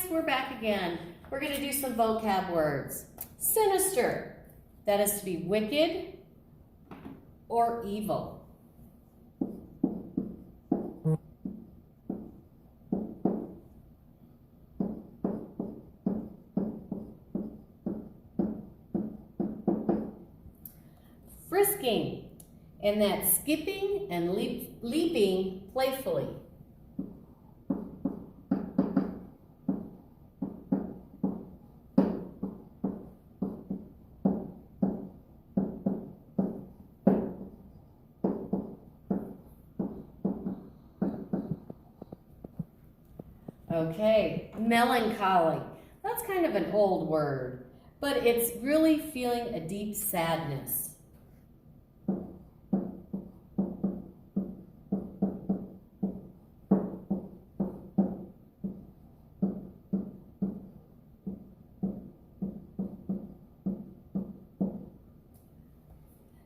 we're back again. We're going to do some vocab words. Sinister, that is to be wicked or evil. Frisking, and that's skipping and leaping playfully. Okay, melancholy. That's kind of an old word, but it's really feeling a deep sadness.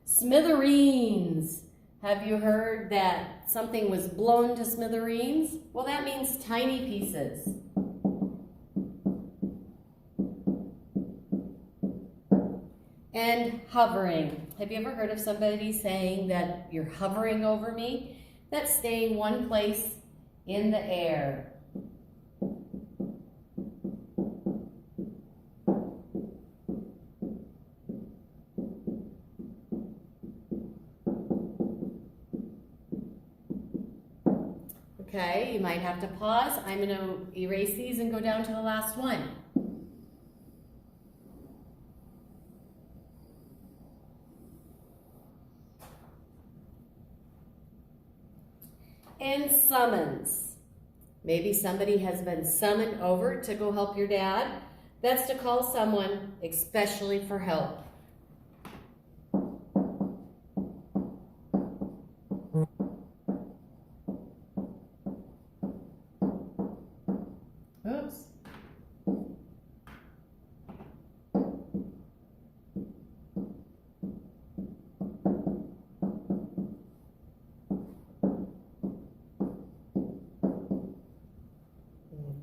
Smithereens. Have you heard that something was blown to smithereens? Well, that means tiny pieces. And hovering. Have you ever heard of somebody saying that you're hovering over me? That's staying one place in the air. Okay, you might have to pause. I'm going to erase these and go down to the last one. And summons. Maybe somebody has been summoned over to go help your dad. That's to call someone especially for help. Oops.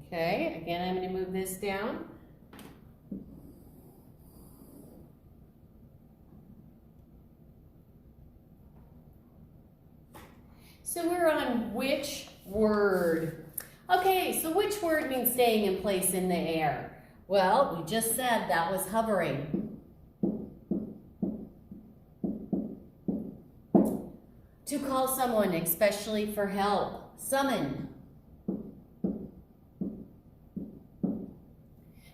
Okay, again, I'm going to move this down. So we're on which word? Okay, so which word means staying in place in the air? Well, we just said that was hovering. To call someone especially for help, summon.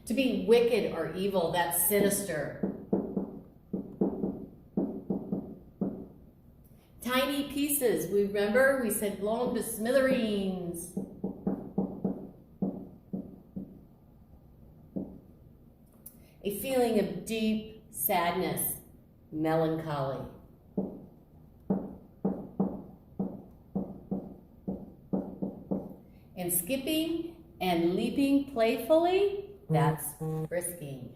To be wicked or evil, that's sinister. Tiny pieces, remember we said blown to smithereens. A feeling of deep sadness, melancholy. And skipping and leaping playfully, that's frisking.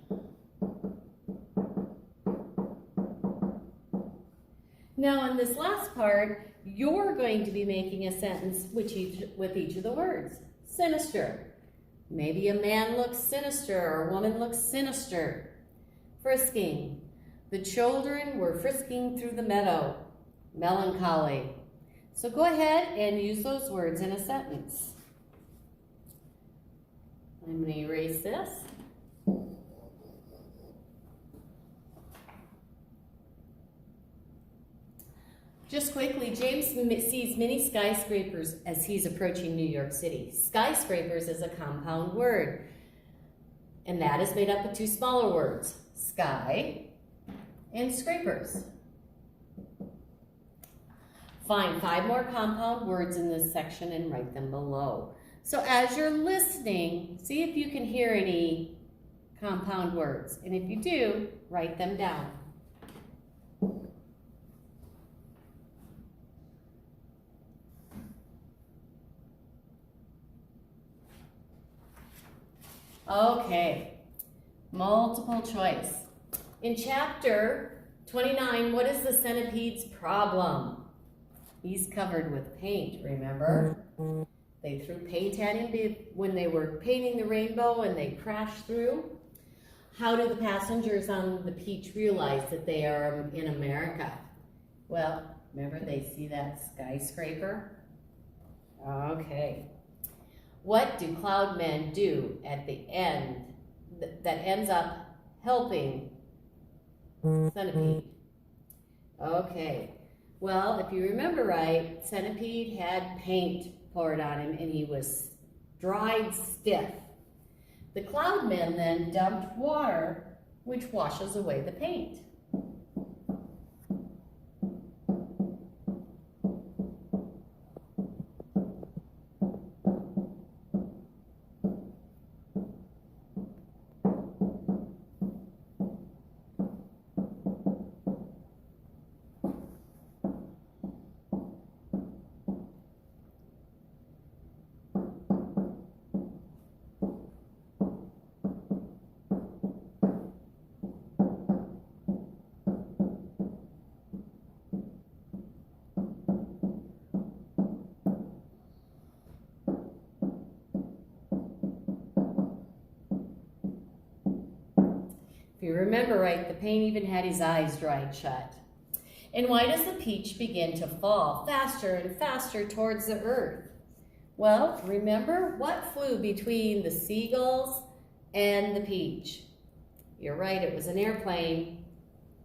Now in this last part, you're going to be making a sentence with each of the words. Sinister. Maybe a man looks sinister or a woman looks sinister. Frisking. The children were frisking through the meadow. Melancholy. So go ahead and use those words in a sentence. I'm going to erase this. Just quickly, James sees many skyscrapers as he's approaching New York City. Skyscrapers is a compound word, and that is made up of two smaller words, sky and scrapers. Find 5 more compound words in this section and write them below. So as you're listening, see if you can hear any compound words, and if you do, write them down. Okay, multiple choice. In chapter 29, what is the centipede's problem? He's covered with paint, remember? They threw paint at him when they were painting the rainbow and they crashed through. How do the passengers on the Peach realize that they are in America? Well, remember they see that skyscraper? Okay. What do Cloudmen do at the end that ends up helping Centipede? Okay. Well, if you remember right, Centipede had paint poured on him and he was dried stiff. The Cloudmen then dumped water, which washes away the paint. If you remember right, the paint even had his eyes dried shut. And why does the Peach begin to fall faster and faster towards the earth? Well, remember what flew between the seagulls and the Peach? You're right, it was an airplane.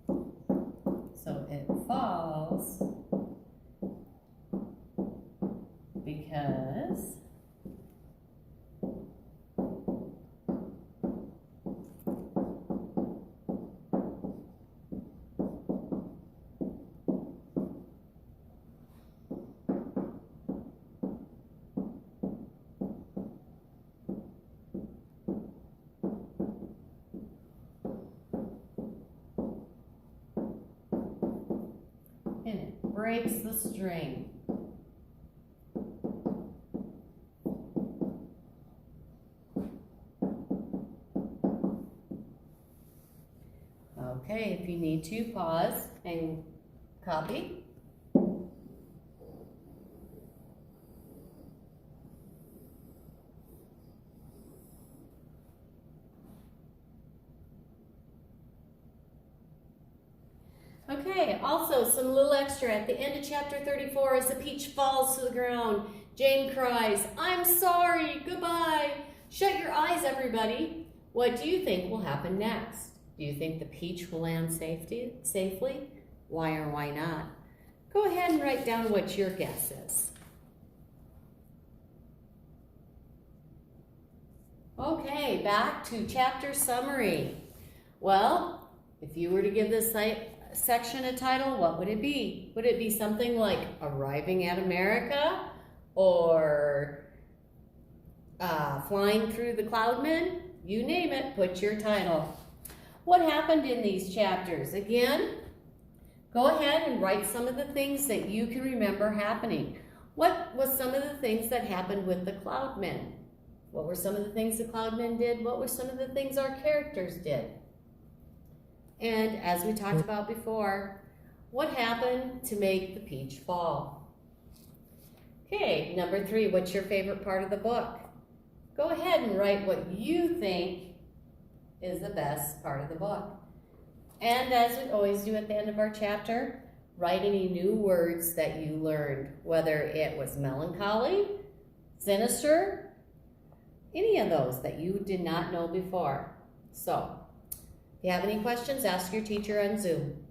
So it falls because and it breaks the string. Okay, if you need to, pause and copy. Okay, also some little extra at the end of chapter 34 as the Peach falls to the ground. Jane cries, "I'm sorry, goodbye." Shut your eyes, everybody. What do you think will happen next? Do you think the Peach will land safely? Why or why not? Go ahead and write down what your guess is. Okay, back to chapter summary. Well, if you were to give this section a title, what would it be? Would it be something like Arriving at America or Flying Through the Cloudmen? You name it, put your title. What happened in these chapters? Again, go ahead and write some of the things that you can remember happening. What was some of the things that happened with the Cloudmen? What were some of the things the Cloudmen did? What were some of the things our characters did? And as we talked about before, what happened to make the Peach fall? Okay, number 3, what's your favorite part of the book? Go ahead and write what you think is the best part of the book. And as we always do at the end of our chapter, write any new words that you learned, whether it was melancholy, sinister, any of those that you did not know before. So, if you have any questions, ask your teacher on Zoom.